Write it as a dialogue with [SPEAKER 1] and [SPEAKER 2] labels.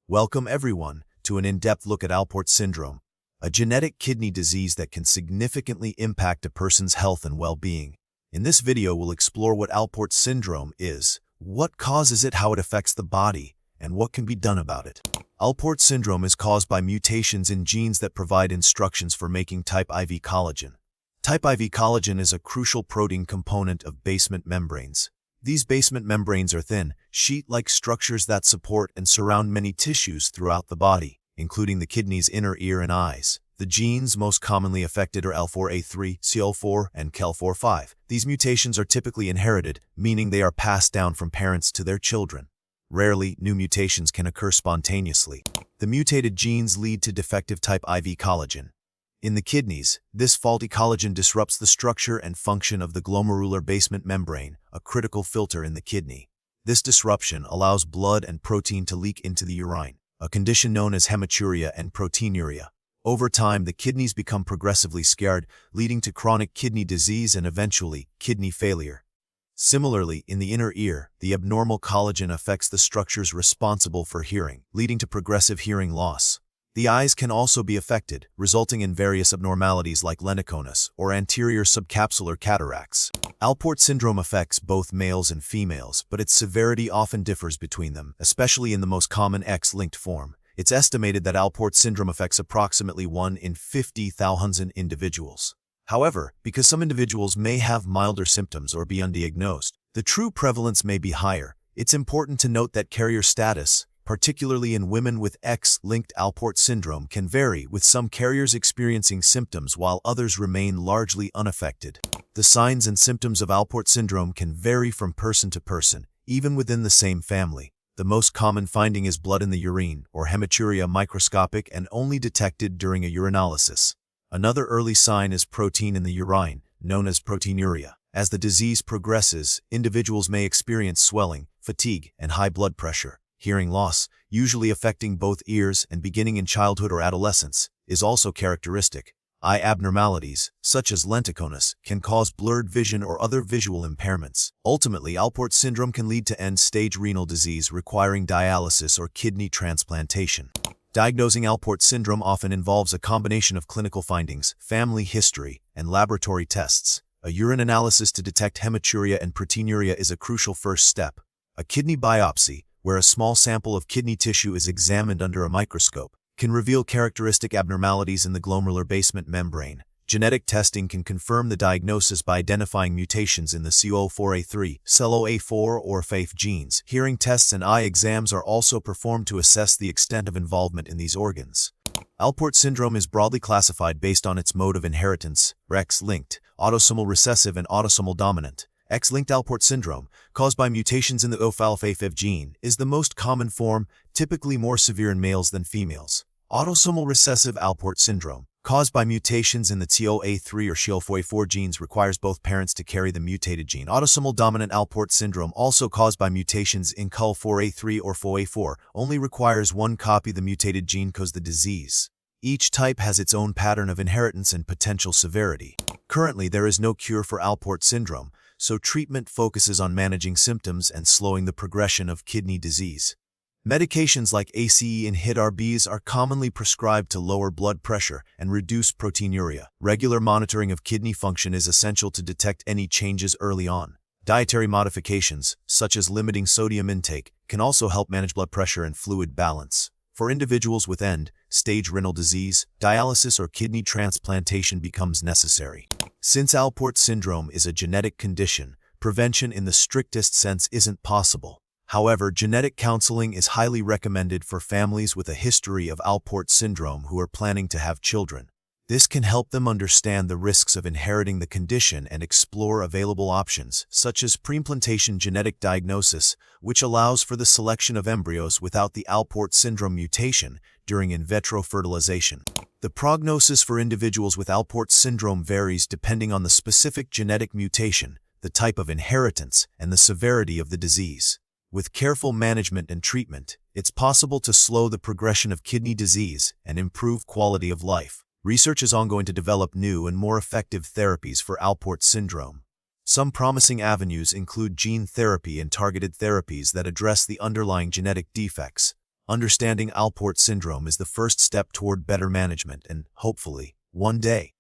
[SPEAKER 1] Welcome everyone to an in-depth look at Alport syndrome, a genetic kidney disease that can significantly impact a person's health and well-being. In this video, we'll explore what Alport syndrome is, what causes it, how it affects the body, and what can be done about it. Alport syndrome is caused by mutations in genes that provide instructions for making type IV collagen. Type IV collagen is a crucial protein component of basement membranes. These basement membranes are thin, sheet-like structures that support and surround many tissues throughout the body, including the kidney's inner ear and eyes. The genes most commonly affected are L4A3, CL4, and KEL4-5. These mutations are typically inherited, meaning they are passed down from parents to their children. Rarely, new mutations can occur spontaneously. The mutated genes lead to defective type IV collagen. In the kidneys, this faulty collagen disrupts the structure and function of the glomerular basement membrane, a critical filter in the kidney. This disruption allows blood and protein to leak into the urine, a condition known as hematuria and proteinuria. Over time, the kidneys become progressively scarred, leading to chronic kidney disease and eventually kidney failure. Similarly, in the inner ear, the abnormal collagen affects the structures responsible for hearing, leading to progressive hearing loss. The eyes can also be affected, resulting in various abnormalities like lenticonus or anterior subcapsular cataracts. Alport syndrome affects both males and females, but its severity often differs between them, especially in the most common X-linked form. It's estimated that Alport syndrome affects approximately 1 in 50,000 individuals. However, because some individuals may have milder symptoms or be undiagnosed, the true prevalence may be higher. It's important to note that carrier status, particularly in women with X-linked Alport syndrome, can vary, with some carriers experiencing symptoms while others remain largely unaffected. The signs and symptoms of Alport syndrome can vary from person to person, even within the same family. The most common finding is blood in the urine, or hematuria, microscopic and only detected during a urinalysis. Another early sign is protein in the urine, known as proteinuria. As the disease progresses, individuals may experience swelling, fatigue, and high blood pressure. Hearing loss, usually affecting both ears and beginning in childhood or adolescence, is also characteristic. Eye abnormalities, such as lenticonus, can cause blurred vision or other visual impairments. Ultimately, Alport syndrome can lead to end-stage renal disease requiring dialysis or kidney transplantation. Diagnosing Alport syndrome often involves a combination of clinical findings, family history, and laboratory tests. A urine analysis to detect hematuria and proteinuria is a crucial first step. A kidney biopsy, where a small sample of kidney tissue is examined under a microscope, can reveal characteristic abnormalities in the glomerular basement membrane. Genetic testing can confirm the diagnosis by identifying mutations in the CL4A3, CELO-A4, or FAF genes. Hearing tests and eye exams are also performed to assess the extent of involvement in these organs. Alport syndrome is broadly classified based on its mode of inheritance, X-linked, autosomal recessive, and autosomal dominant. X-linked Alport syndrome, caused by mutations in the FAF gene, is the most common form, typically more severe in males than females. Autosomal recessive Alport syndrome, caused by mutations in the TOA3 or CL4A4 genes, requires both parents to carry the mutated gene. Autosomal dominant Alport syndrome, also caused by mutations in KEL4A3 or FOA4, only requires one copy of the mutated gene cause the disease. Each type has its own pattern of inheritance and potential severity. Currently, there is no cure for Alport syndrome, so treatment focuses on managing symptoms and slowing the progression of kidney disease. Medications like ACE inhibitors are commonly prescribed to lower blood pressure and reduce proteinuria. Regular monitoring of kidney function is essential to detect any changes early on. Dietary modifications, such as limiting sodium intake, can also help manage blood pressure and fluid balance. For individuals with end-stage renal disease, dialysis or kidney transplantation becomes necessary. Since Alport syndrome is a genetic condition, prevention in the strictest sense isn't possible. However, genetic counseling is highly recommended for families with a history of Alport syndrome who are planning to have children. This can help them understand the risks of inheriting the condition and explore available options, such as preimplantation genetic diagnosis, which allows for the selection of embryos without the Alport syndrome mutation during in vitro fertilization. The prognosis for individuals with Alport syndrome varies depending on the specific genetic mutation, the type of inheritance, and the severity of the disease. With careful management and treatment, it's possible to slow the progression of kidney disease and improve quality of life. Research is ongoing to develop new and more effective therapies for Alport syndrome. Some promising avenues include gene therapy and targeted therapies that address the underlying genetic defects. Understanding Alport syndrome is the first step toward better management and, hopefully, one day,